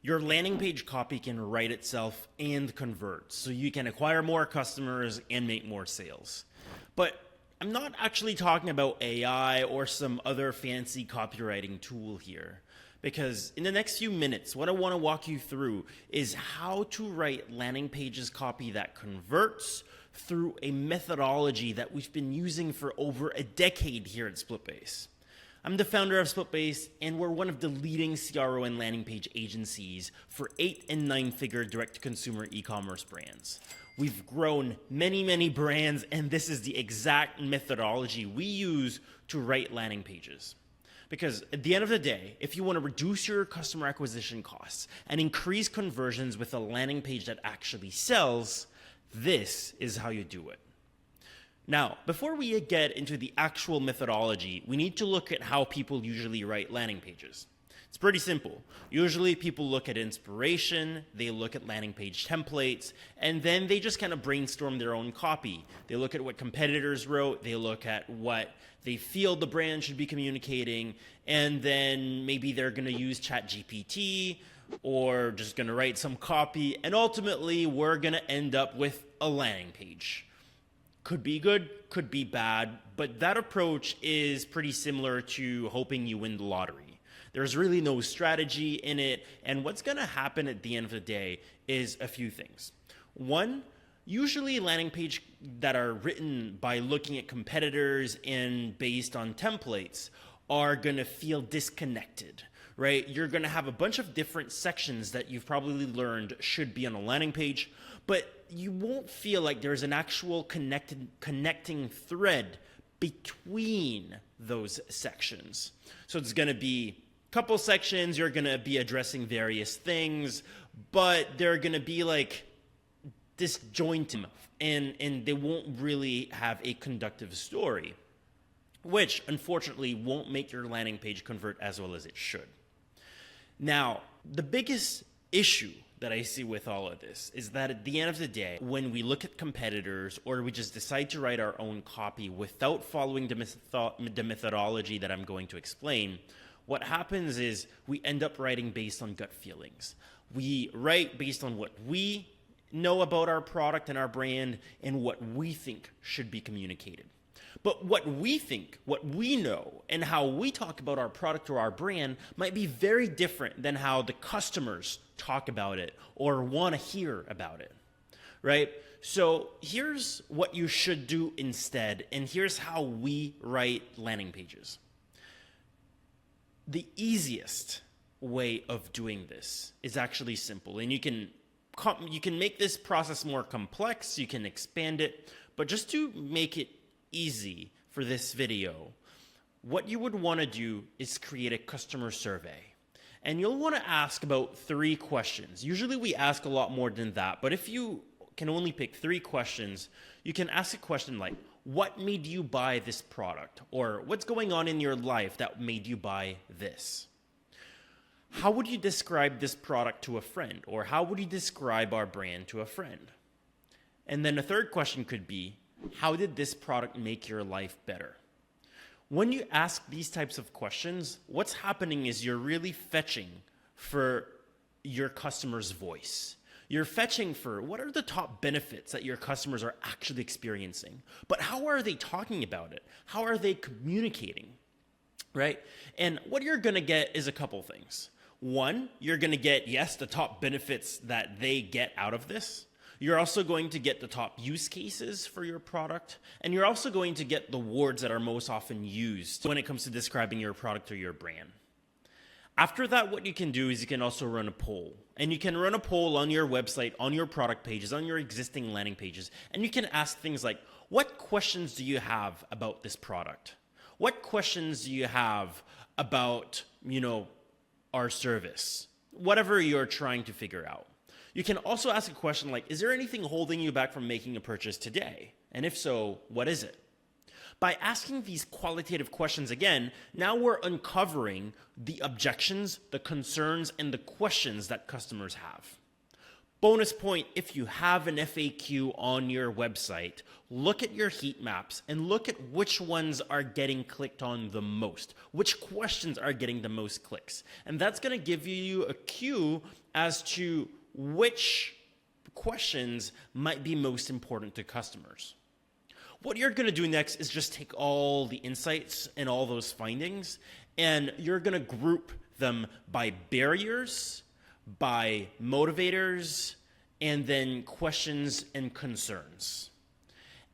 Your landing page copy can write itself and convert, so you can acquire more customers and make more sales. But I'm not actually talking about AI or some other fancy copywriting tool here, because in the next few minutes, what I want to walk you through is how to write landing pages copy that converts through a methodology that we've been using for over a decade here at SplitBase. I'm the founder of SplitBase, and we're one of the leading CRO and landing page agencies for 8- and 9-figure direct-to-consumer e-commerce brands. We've grown many brands, and this is the exact methodology we use to write landing pages. Because at the end of the day, if you want to reduce your customer acquisition costs and increase conversions with a landing page that actually sells, this is how you do it. Now, before we get into the actual methodology, we need to look at how people usually write landing pages. It's pretty simple. Usually people look at inspiration, they look at landing page templates, and then they just kind of brainstorm their own copy. They look at what competitors wrote, they look at what they feel the brand should be communicating, and then maybe they're going to use ChatGPT or just going to write some copy, and ultimately we're going to end up with a landing page. Could be good, could be bad, but that approach is pretty similar to hoping you win the lottery. There's really no strategy in it, and what's going to happen at the end of the day is a few things. One, usually landing pages that are written by looking at competitors and based on templates are going to feel disconnected, right? You're going to have a bunch of different sections that you've probably learned should be on a landing page, but you won't feel like there's an actual connecting thread between those sections. So it's going to be a couple sections, you're going to be addressing various things, but they're going to be like disjointed, and they won't really have a conductive story, which unfortunately won't make your landing page convert as well as it should. Now, the biggest issue that I see with all of this is that at the end of the day, when we look at competitors or we just decide to write our own copy without following the methodology that I'm going to explain, what happens is we end up writing based on gut feelings. We write based on what we know about our product and our brand and what we think should be communicated. But what we think, what we know, and how we talk about our product or our brand might be very different than how the customers talk about it or want to hear about it, right? So here's what you should do instead, and here's how we write landing pages. The easiest way of doing this is actually simple, and you can make this process more complex, you can expand it, but just to make it easy for this video, what you would want to do is create a customer survey. And you'll want to ask about 3 questions. Usually we ask a lot more than that, but if you can only pick 3 questions, you can ask a question like, what made you buy this product? Or what's going on in your life that made you buy this? How would you describe this product to a friend? Or how would you describe our brand to a friend? And then a third question could be, how did this product make your life better? When you ask these types of questions, what's happening is you're really fetching for your customer's voice. You're fetching for what are the top benefits that your customers are actually experiencing, but how are they talking about it? How are they communicating, right? And what you're going to get is a couple things. One, you're going to get, yes, the top benefits that they get out of this. You're also going to get the top use cases for your product, and you're also going to get the words that are most often used when it comes to describing your product or your brand. After that, what you can do is you can also run a poll, and you can run a poll on your website, on your product pages, on your existing landing pages, and you can ask things like, what questions do you have about this product? What questions do you have about, our service? Whatever you're trying to figure out. You can also ask a question like, is there anything holding you back from making a purchase today? And if so, what is it? By asking these qualitative questions again, now we're uncovering the objections, the concerns, and the questions that customers have. Bonus point, if you have an FAQ on your website, look at your heat maps and look at which ones are getting clicked on the most, which questions are getting the most clicks. And that's going to give you a cue as to which questions might be most important to customers. What you're going to do next is just take all the insights and all those findings, and you're going to group them by barriers, by motivators, and then questions and concerns.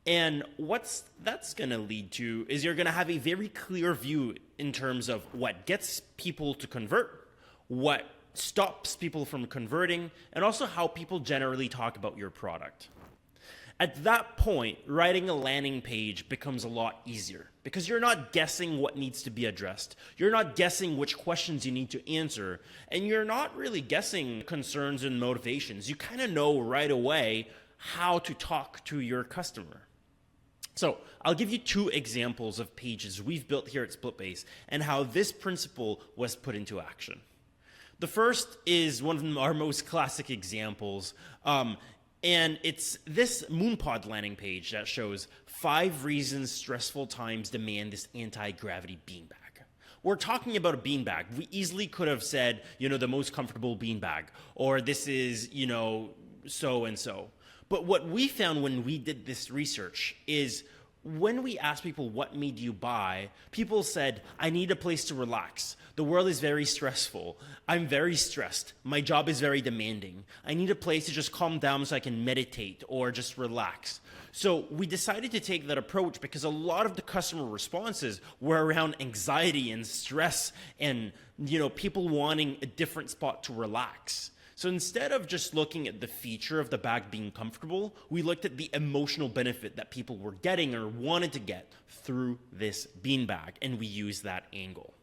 And what that's going to lead to is you're going to have a very clear view in terms of what gets people to convert, what stops people from converting, and also how people generally talk about your product. At that point, writing a landing page becomes a lot easier because you're not guessing what needs to be addressed. You're not guessing which questions you need to answer, and you're not really guessing concerns and motivations. You kind of know right away how to talk to your customer. So I'll give you 2 examples of pages we've built here at Splitbase and how this principle was put into action. The first is one of our most classic examples, and it's this Moon Pod landing page that shows 5 reasons stressful times demand this anti-gravity beanbag. We're talking about a beanbag. We easily could have said, the most comfortable beanbag, or this is, so and so. But what we found when we did this research is when we asked people what made you buy, people said, I need a place to relax. The world is very stressful. I'm very stressed. My job is very demanding. I need a place to just calm down so I can meditate or just relax. So we decided to take that approach because a lot of the customer responses were around anxiety and stress and, people wanting a different spot to relax. So instead of just looking at the feature of the bag being comfortable, we looked at the emotional benefit that people were getting or wanted to get through this beanbag, and we used that angle.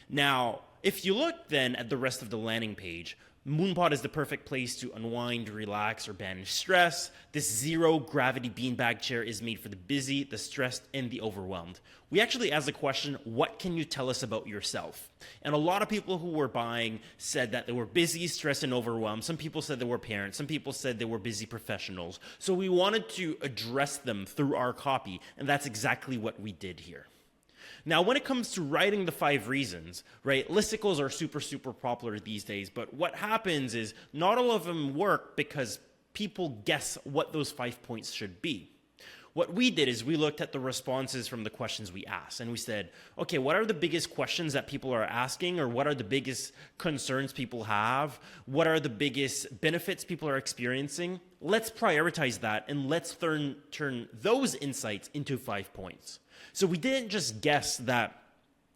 Now, if you look then at the rest of the landing page, Moonpod is the perfect place to unwind, relax, or banish stress. This zero-gravity beanbag chair is made for the busy, the stressed, and the overwhelmed. We actually asked the question, what can you tell us about yourself? And a lot of people who were buying said that they were busy, stressed, and overwhelmed. Some people said they were parents. Some people said they were busy professionals. So we wanted to address them through our copy, and that's exactly what we did here. Now, when it comes to writing the 5 reasons, right, listicles are super, super popular these days, but what happens is not all of them work because people guess what those 5 points should be. What we did is we looked at the responses from the questions we asked, and we said, okay, what are the biggest questions that people are asking, or what are the biggest concerns people have? What are the biggest benefits people are experiencing? Let's prioritize that, and let's turn those insights into 5 points. So we didn't just guess that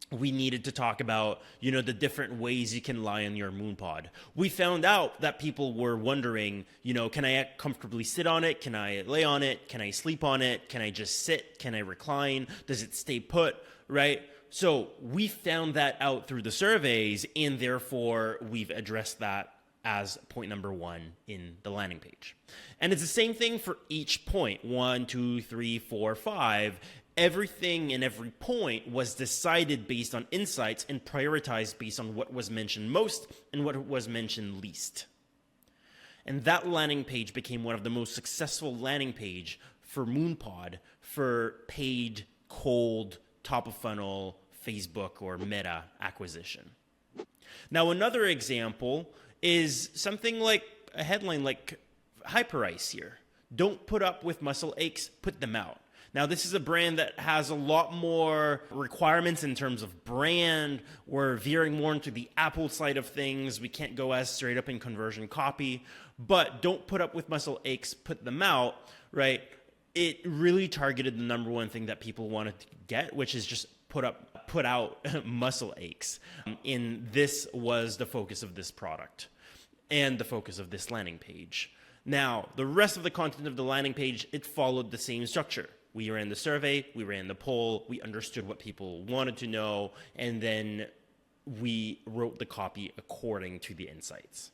we needed to talk about, the different ways you can lie on your Moonpod. We found out that people were wondering, can I comfortably sit on it? Can I lay on it? Can I sleep on it? Can I just sit? Can I recline? Does it stay put, right? So we found that out through the surveys, and therefore we've addressed that as point number 1 in the landing page. And it's the same thing for each point, 1, 2, 3, 4, 5. Everything and every point was decided based on insights and prioritized based on what was mentioned most and what was mentioned least. And that landing page became one of the most successful landing page for Moonpod for paid, cold, top of funnel, Facebook or Meta acquisition. Now, another example is something like a headline like Hyperice here. Don't put up with muscle aches, put them out. Now, this is a brand that has a lot more requirements in terms of brand. We're veering more into the Apple side of things. We can't go as straight up in conversion copy. But don't put up with muscle aches, put them out, right? It really targeted the number one thing that people wanted to get, which is just put out muscle aches. And this was the focus of this product and the focus of this landing page. Now, the rest of the content of the landing page, it followed the same structure. We ran the survey, we ran the poll, we understood what people wanted to know, and then we wrote the copy according to the insights.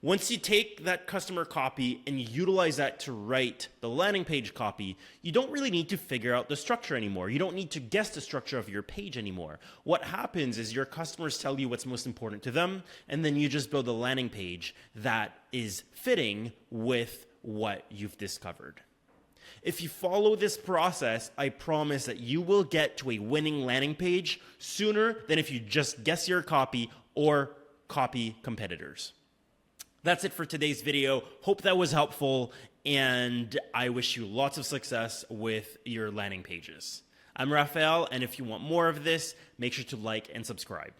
Once you take that customer copy and you utilize that to write the landing page copy, you don't really need to figure out the structure anymore. You don't need to guess the structure of your page anymore. What happens is your customers tell you what's most important to them, and then you just build a landing page that is fitting with what you've discovered. If you follow this process, I promise that you will get to a winning landing page sooner than if you just guess your copy or copy competitors. That's it for today's video. Hope that was helpful, and I wish you lots of success with your landing pages. I'm Raphael, and if you want more of this, make sure to like and subscribe.